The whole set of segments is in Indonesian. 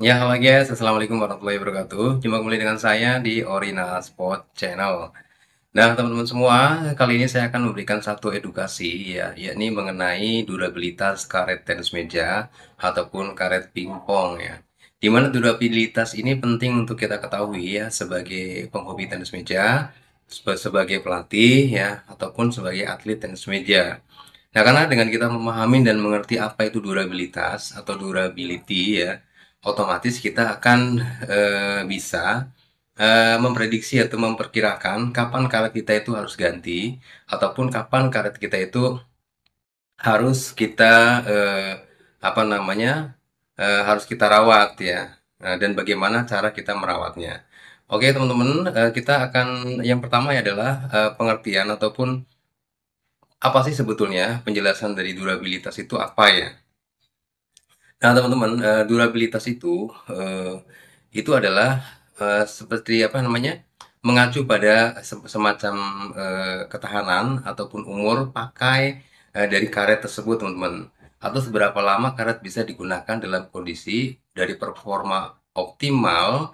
Ya, halo guys, Assalamualaikum warahmatullahi wabarakatuh. Jumpa kembali dengan saya di Orina Sport Channel. Nah, teman-teman semua, kali ini saya akan memberikan satu edukasi ya, yakni mengenai durabilitas karet tenis meja ataupun karet pingpong ya. Di mana durabilitas ini penting untuk kita ketahui ya sebagai penghobi tenis meja, sebagai pelatih ya, ataupun sebagai atlet tenis meja. Nah, karena dengan kita memahami dan mengerti apa itu durabilitas atau durability ya, otomatis kita akan bisa memprediksi atau memperkirakan kapan karet kita itu harus ganti ataupun kapan karet kita itu harus kita apa namanya harus kita rawat ya. Dan bagaimana cara kita merawatnya. Oke teman-teman, kita akan yang pertama adalah pengertian ataupun apa sih sebetulnya penjelasan dari durabilitas itu apa ya? Nah, teman-teman, durabilitas itu adalah seperti apa namanya? Mengacu pada semacam ketahanan ataupun umur pakai dari karet tersebut, teman-teman. Atau seberapa lama karet bisa digunakan dalam kondisi dari performa optimal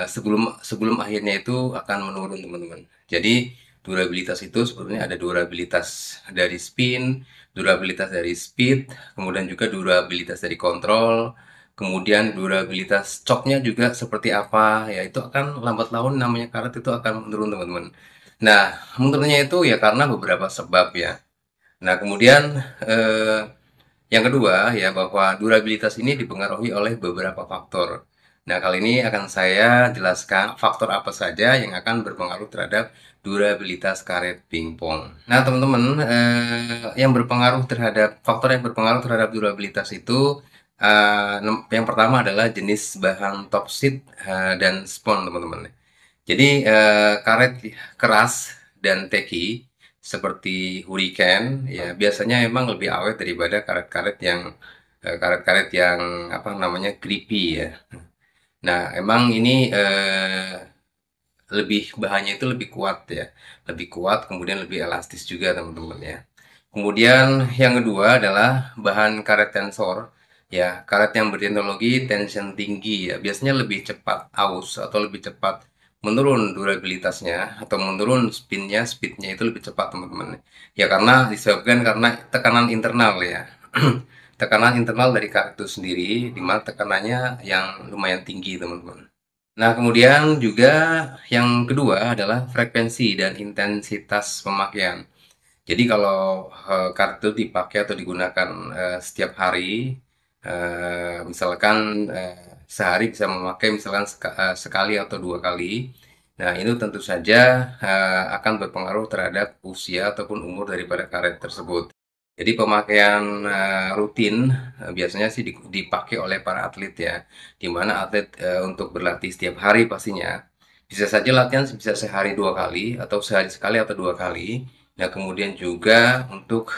sebelum sebelum akhirnya itu akan menurun, teman-teman. Jadi, durabilitas itu sebetulnya ada durabilitas dari spin, durabilitas dari speed, kemudian juga durabilitas dari kontrol, kemudian durabilitas coknya juga seperti apa, ya itu akan lambat laun namanya karet itu akan menurun teman-teman. Nah, menurunnya itu ya karena beberapa sebab ya. Nah, kemudian eh, yang kedua ya bahwa durabilitas ini dipengaruhi oleh beberapa faktor. Nah, kali ini akan saya jelaskan faktor apa saja yang akan berpengaruh terhadap durabilitas karet pingpong. Nah, teman-teman, yang berpengaruh terhadap faktor yang berpengaruh terhadap durabilitas itu yang pertama adalah jenis bahan topsit dan spon, teman-teman. Jadi karet keras dan teki seperti Hurricane ya biasanya memang lebih awet daripada karet-karet yang apa namanya grippy ya. Nah, emang ini lebih bahannya itu lebih kuat ya, lebih kuat kemudian lebih elastis juga teman-teman ya. Kemudian yang kedua adalah bahan karet tensor ya, karet yang berteknologi tension tinggi ya, biasanya lebih cepat aus atau lebih cepat menurun durabilitasnya atau menurun speednya itu lebih cepat teman-teman. Ya karena disebabkan karena tekanan internal ya. Tekanan internal dari karet itu sendiri, di mana tekanannya yang lumayan tinggi teman-teman. Nah, kemudian juga yang kedua adalah frekuensi dan intensitas pemakaian. Jadi kalau kartu dipakai atau digunakan setiap hari, misalkan sehari bisa memakai misalkan sekali atau dua kali. Nah, itu tentu saja akan berpengaruh terhadap usia ataupun umur daripada karet tersebut. Jadi pemakaian rutin biasanya sih dipakai oleh para atlet ya, di mana atlet untuk berlatih setiap hari pastinya. Bisa saja latihan bisa sehari dua kali atau sehari sekali atau dua kali. Nah, kemudian juga untuk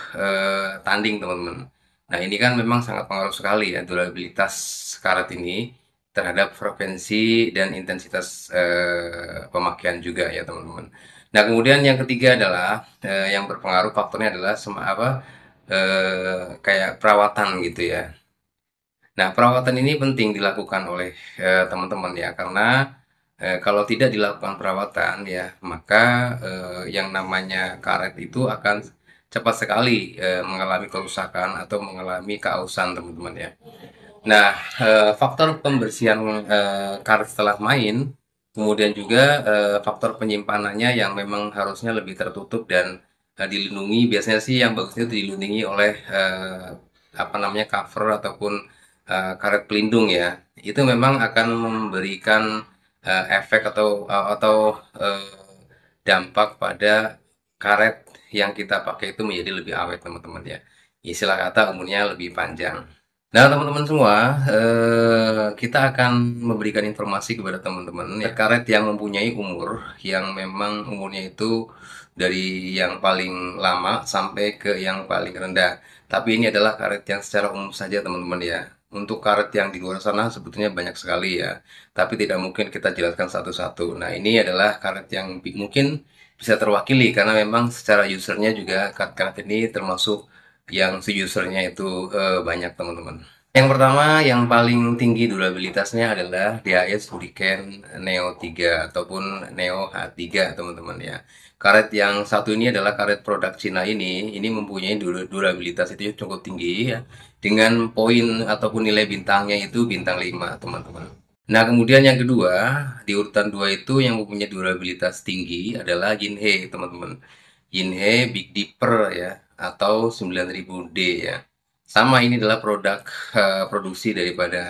tanding teman-teman. Nah, ini kan memang sangat pengaruh sekali ya durabilitas karet ini terhadap frekuensi dan intensitas pemakaian juga ya teman-teman. Nah, kemudian yang ketiga adalah yang berpengaruh faktornya adalah kayak perawatan gitu ya. Nah, perawatan ini penting dilakukan oleh teman-teman ya, karena kalau tidak dilakukan perawatan ya, maka yang namanya karet itu akan cepat sekali mengalami kerusakan atau mengalami keausan, teman-teman ya. Nah, faktor pembersihan karet setelah main, kemudian juga faktor penyimpanannya yang memang harusnya lebih tertutup dan dilindungi. Biasanya sih yang bagusnya itu dilindungi oleh apa namanya cover ataupun karet pelindung ya. Itu memang akan memberikan efek atau eh, dampak pada karet yang kita pakai itu menjadi lebih awet, teman-teman ya. Istilah kata umurnya lebih panjang. Nah, teman-teman semua, kita akan memberikan informasi kepada teman-teman ya, karet yang mempunyai umur yang memang umurnya itu dari yang paling lama sampai ke yang paling rendah. Tapi ini adalah karet yang secara umum saja, teman-teman ya. Untuk karet yang di luar sana sebetulnya banyak sekali ya, tapi tidak mungkin kita jelaskan satu-satu. Nah, ini adalah karet yang mungkin bisa terwakili karena memang secara usernya juga karet-karet ini termasuk yang si usernya itu banyak teman-teman. Yang pertama, yang paling tinggi durabilitasnya adalah DHS Hurricane Neo 3 ataupun Neo H3, teman-teman ya. Karet yang satu ini adalah karet produk Cina ini mempunyai durabilitas itu cukup tinggi ya. Dengan poin ataupun nilai bintangnya itu bintang 5, teman-teman. Nah, kemudian yang kedua, di urutan 2 itu yang mempunyai durabilitas tinggi adalah Yinhe, teman-teman. Yinhe Big Dipper ya, atau 9000D ya. Sama, ini adalah produk produksi daripada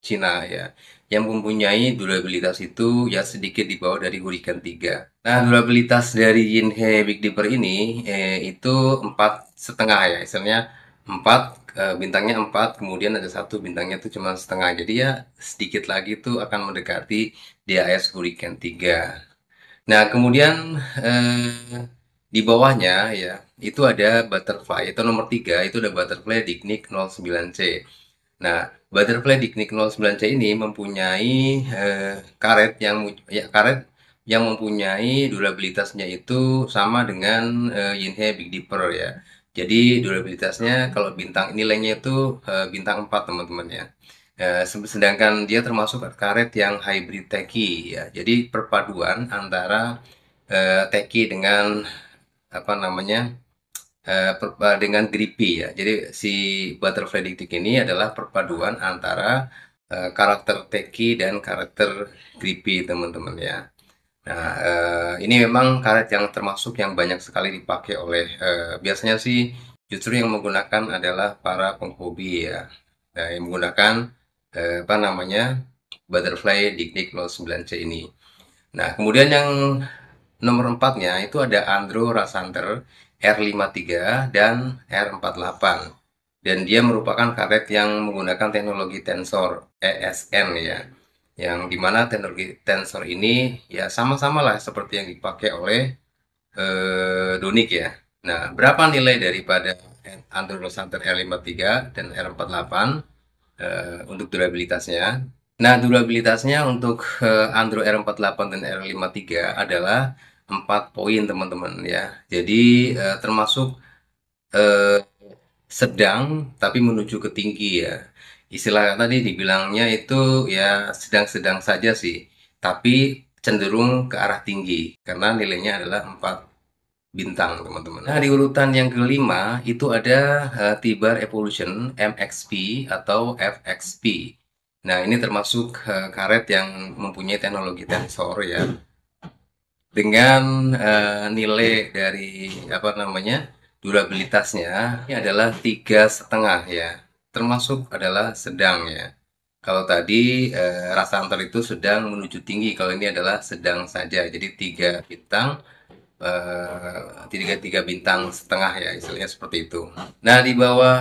Cina ya, yang mempunyai durabilitas itu ya sedikit di bawah dari Hurricane 3. Nah, durabilitas dari Yinhe Big Dipper ini itu 4,5 ya, misalnya 4, bintangnya 4, kemudian ada satu bintangnya itu cuma setengah. Jadi ya sedikit lagi tuh akan mendekati DAS Hurricane 3. Nah, kemudian di bawahnya ya, itu ada butterfly, itu nomor 3, itu ada butterfly Dicnic 09C. Nah, butterfly Dicnic 09C ini mempunyai karet yang mempunyai durabilitasnya itu sama dengan Yinhe Big Dipper ya. Jadi durabilitasnya kalau bintang nilainya itu bintang 4, teman-teman ya. Sedangkan dia termasuk karet yang hybrid teki ya. Jadi perpaduan antara teki dengan apa namanya dengan grippy ya. Jadi si butterfly dictic ini adalah perpaduan antara karakter teki dan karakter grippy, teman-teman ya. Nah, ini memang karet yang termasuk yang banyak sekali dipakai oleh biasanya sih justru yang menggunakan adalah para penghobi ya. Nah, yang menggunakan apa namanya butterfly Dicnic 09C ini. Nah, kemudian yang nomor empatnya itu ada Andro Rasanter R53 dan R48. Dan dia merupakan karet yang menggunakan teknologi tensor ESN ya. Yang dimana teknologi tensor ini ya sama-sama lah seperti yang dipakai oleh Donik ya. Nah, berapa nilai daripada Andro Rasanter R53 dan R48 untuk durabilitasnya? Nah, durabilitasnya untuk Android R48 dan R53 adalah 4 poin, teman-teman ya. Jadi termasuk eh, sedang tapi menuju ke tinggi ya. Istilah tadi dibilangnya itu ya sedang-sedang saja sih, tapi cenderung ke arah tinggi karena nilainya adalah 4 bintang, teman-teman. Nah, di urutan yang kelima itu ada Tibar Evolution MXP atau FXP. Nah, ini termasuk karet yang mempunyai teknologi tensor ya, dengan nilai dari apa namanya durabilitasnya ini adalah 3,5 ya, termasuk adalah sedang ya. Kalau tadi Rasanter itu sedang menuju tinggi, kalau ini adalah sedang saja, jadi 3 bintang, tiga tiga bintang setengah ya, istilahnya seperti itu. Nah, di bawah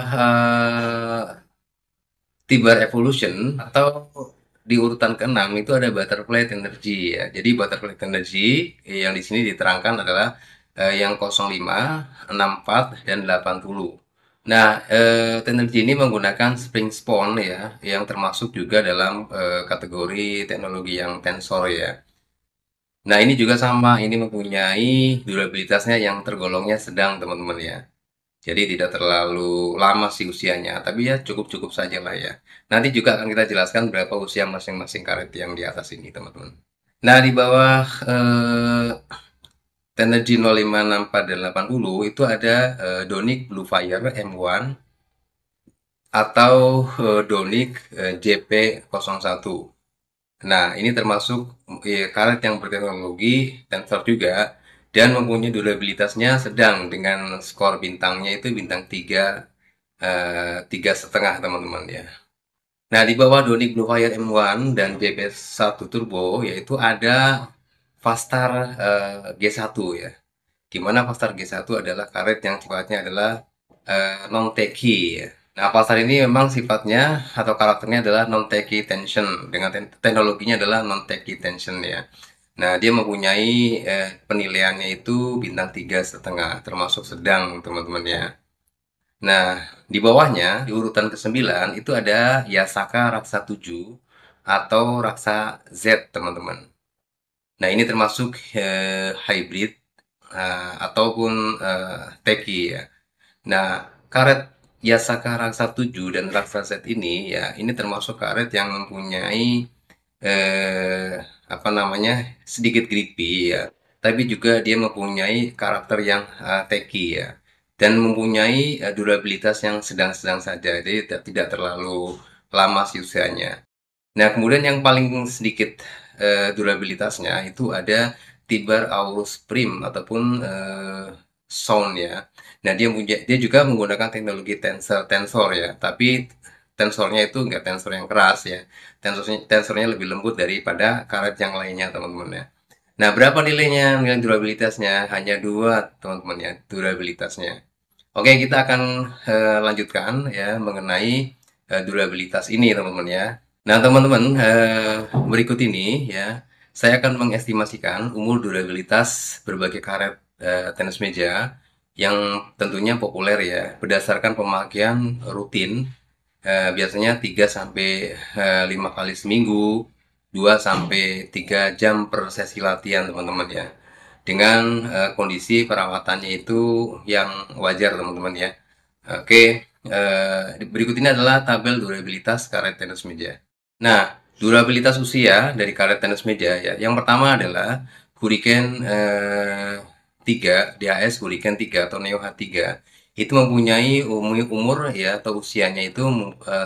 Tibar Evolution atau di urutan keenam itu ada Butterfly Energy ya. Jadi Butterfly Energy yang di sini diterangkan adalah yang 05, 64 dan 80. Nah, Tenergy ini menggunakan spring spawn ya, yang termasuk juga dalam kategori teknologi yang tensor ya. Nah, ini juga sama, ini mempunyai durabilitasnya yang tergolongnya sedang, teman-teman ya. Jadi tidak terlalu lama sih usianya, tapi ya cukup-cukup saja lah ya. Nanti juga akan kita jelaskan berapa usia masing-masing karet yang di atas ini, teman-teman. Nah, di bawah Tenergy 05, 64, dan 80 itu ada Donic Blue Fire M1 atau Donic JP01. Nah, ini termasuk karet yang berteknologi tensor juga dan mempunyai durabilitasnya sedang dengan skor bintangnya itu bintang 3, 3,5, teman-teman ya. Nah, di bawah Donic Blue Fire M1 dan JP1 Turbo yaitu ada Vastar G1 ya. Di mana Vastar G1 adalah karet yang sifatnya adalah non-techy ya. Nah, pasar ini memang sifatnya atau karakternya adalah non-techy tension, dengan teknologinya adalah non-techy tension ya. Nah, dia mempunyai penilaiannya itu bintang 3,5, termasuk sedang, teman-teman ya. Nah, di bawahnya di urutan ke-9 itu ada Yasaka Raksa 7 atau Raksa Z, teman-teman. Nah, ini termasuk hybrid ataupun techy ya. Nah, karet Yasaka Raksa 7 dan Raksa Z ini ya ini termasuk karet yang mempunyai eh, apa namanya sedikit creepy ya, tapi juga dia mempunyai karakter yang techy ya, dan mempunyai durabilitas yang sedang-sedang saja, jadi tidak terlalu lama sih usianya. Nah, kemudian yang paling sedikit durabilitasnya itu ada Tibar Aorus Prim ataupun Sound ya. Nah, dia juga menggunakan teknologi tensor ya, tapi tensornya itu enggak tensor yang keras ya. Tensornya lebih lembut daripada karet yang lainnya, teman-teman ya. Nah, berapa nilainya? Nilai durabilitasnya hanya dua, teman-teman ya, durabilitasnya. Oke, kita akan lanjutkan ya mengenai durabilitas ini, teman-teman ya. Nah, teman-teman, berikut ini ya, saya akan mengestimasikan umur durabilitas berbagai karet tenis meja yang tentunya populer ya, berdasarkan pemakaian rutin, biasanya 3 sampai 5 kali seminggu, 2 sampai 3 jam per sesi latihan, teman-teman ya. Dengan kondisi perawatannya itu yang wajar, teman-teman ya. Oke, berikut ini adalah tabel durabilitas karet tenis meja. Nah, durabilitas usia dari karet tenis meja ya. Yang pertama adalah Hurricane 3, DHS Hurricane 3 atau Neo H3. Itu mempunyai umur ya atau usianya itu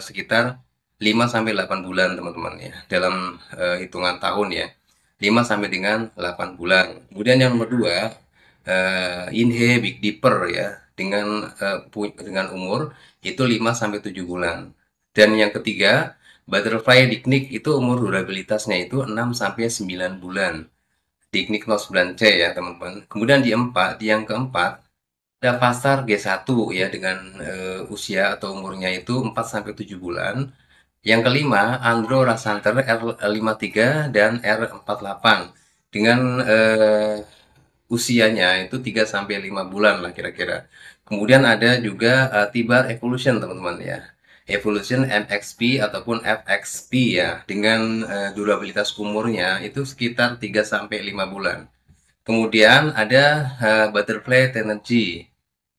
sekitar 5 sampai 8 bulan, teman-teman ya. Dalam hitungan tahun ya. 5 sampai dengan 8 bulan. Kemudian yang nomor 2, Inhe Big Dipper ya, dengan umur itu 5 sampai 7 bulan. Dan yang ketiga, Butterfly Diknik itu umur durabilitasnya itu 6 sampai 9 bulan. Diknik 09C ya, teman-teman. Kemudian yang keempat ada Pasar G1 ya dengan usia atau umurnya itu 4 sampai 7 bulan. Yang kelima, Andro Rasanter R53 dan R48 dengan usianya itu 3 sampai 5 bulan lah kira-kira. Kemudian ada juga Tibar Evolution, teman-teman ya. Evolution MXP ataupun FXP ya, dengan durabilitas umurnya itu sekitar 3 sampai 5 bulan. Kemudian ada Butterfly Tenergy.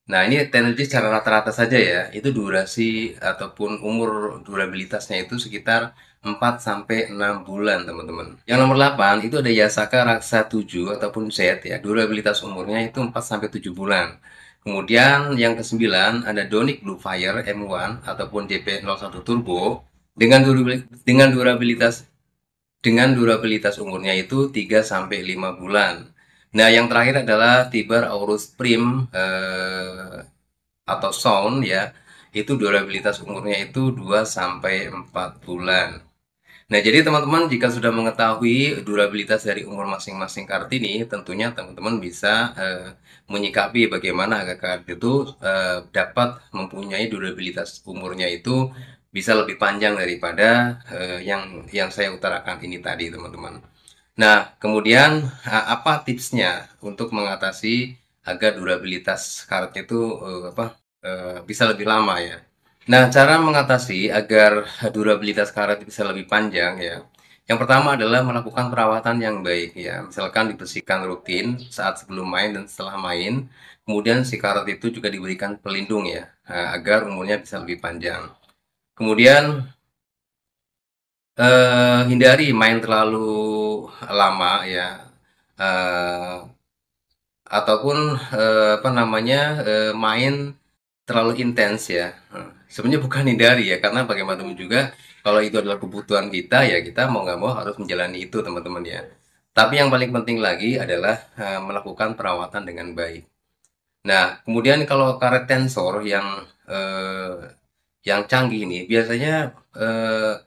Nah, ini Tenergy secara rata-rata saja ya, itu durasi ataupun umur durabilitasnya itu sekitar 4 sampai 6 bulan, teman-teman. Yang nomor 8 itu ada Yasaka Raksa 7 ataupun Z ya, durabilitas umurnya itu 4 sampai 7 bulan. Kemudian yang ke-9 ada Donic Blue Fire M1 ataupun JP01 Turbo dengan durabilitas umurnya itu 3 sampai 5 bulan. Nah, yang terakhir adalah Tibar Aorus Prim atau Sound ya. Itu durabilitas umurnya itu 2 sampai 4 bulan. Nah, jadi teman-teman jika sudah mengetahui durabilitas dari umur masing-masing karet ini, tentunya teman-teman bisa menyikapi bagaimana agar karet itu dapat mempunyai durabilitas umurnya itu bisa lebih panjang daripada yang saya utarakan ini tadi, teman-teman. Nah, kemudian apa tipsnya untuk mengatasi agar durabilitas karetnya itu bisa lebih lama ya? Nah, cara mengatasi agar durabilitas karet bisa lebih panjang ya. Yang pertama adalah melakukan perawatan yang baik ya. Misalkan dibersihkan rutin saat sebelum main dan setelah main. Kemudian si karet itu juga diberikan pelindung ya, agar umurnya bisa lebih panjang. Kemudian hindari main terlalu lama ya. Eh, ataupun apa namanya main terlalu intens ya. Sebenarnya bukan hindari ya, karena bagaimanapun juga kalau itu adalah kebutuhan kita ya kita mau nggak mau harus menjalani itu, teman-teman ya. Tapi yang paling penting lagi adalah melakukan perawatan dengan baik. Nah, kemudian kalau karet tensor yang canggih ini biasanya eh,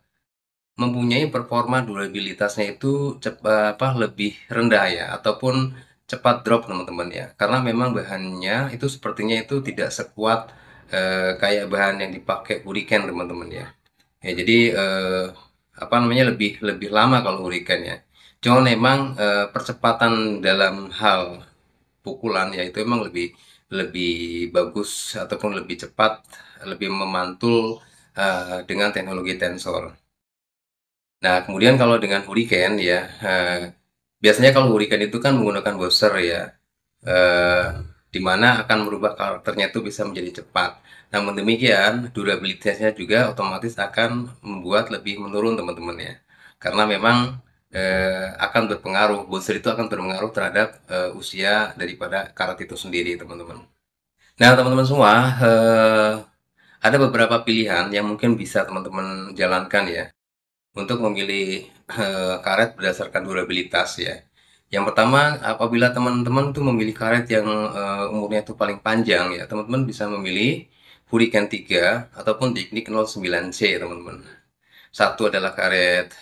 mempunyai performa durabilitasnya itu lebih rendah ya, ataupun cepat drop, teman-teman ya, karena memang bahannya itu sepertinya itu tidak sekuat kayak bahan yang dipakai Hurricane, teman-teman ya. Ya, jadi apa namanya lebih lebih lama kalau Hurricane ya. Cuma memang percepatan dalam hal pukulan ya itu memang lebih lebih bagus ataupun lebih cepat, lebih memantul dengan teknologi tensor. Nah, kemudian kalau dengan Hurricane ya, biasanya kalau Hurricane itu kan menggunakan buzzer ya. di mana akan merubah karakternya itu bisa menjadi cepat. Namun demikian, durabilitasnya juga otomatis akan membuat lebih menurun teman-teman ya. Karena memang akan berpengaruh, booster itu akan berpengaruh terhadap usia daripada karet itu sendiri teman-teman. Nah teman-teman semua, ada beberapa pilihan yang mungkin bisa teman-teman jalankan ya untuk memilih karet berdasarkan durabilitas ya. Yang pertama, apabila teman-teman tuh memilih karet yang umurnya itu paling panjang ya, teman-teman bisa memilih Hurricane 3 ataupun Technic 09C teman-teman. Satu adalah karet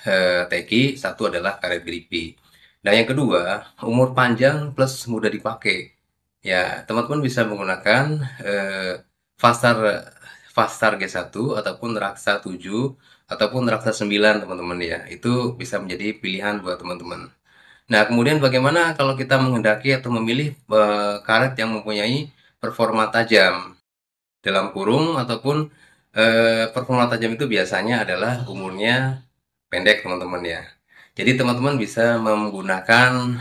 teki, satu adalah karet grippy. Nah yang kedua, umur panjang plus mudah dipakai. Ya, teman-teman bisa menggunakan Fastar Fastar G1 ataupun Raksa 7 ataupun Raksa 9 teman-teman ya. Itu bisa menjadi pilihan buat teman-teman. Nah, kemudian bagaimana kalau kita menghendaki atau memilih karet yang mempunyai performa tajam dalam kurung ataupun performa tajam itu biasanya adalah umurnya pendek teman-teman ya. Jadi teman-teman bisa menggunakan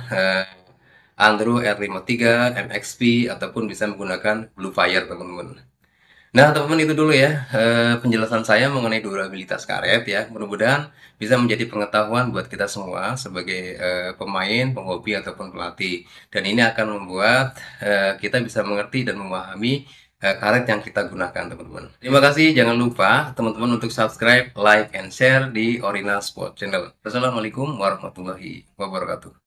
Andro R53, MXP ataupun bisa menggunakan Blue Fire teman-teman. Nah, teman-teman itu dulu ya penjelasan saya mengenai durabilitas karet ya. Mudah-mudahan bisa menjadi pengetahuan buat kita semua sebagai pemain, penghobi ataupun pelatih. Dan ini akan membuat kita bisa mengerti dan memahami karet yang kita gunakan, teman-teman. Terima kasih. Jangan lupa teman-teman untuk subscribe, like, and share di Orina Sport Channel. Wassalamualaikum warahmatullahi wabarakatuh.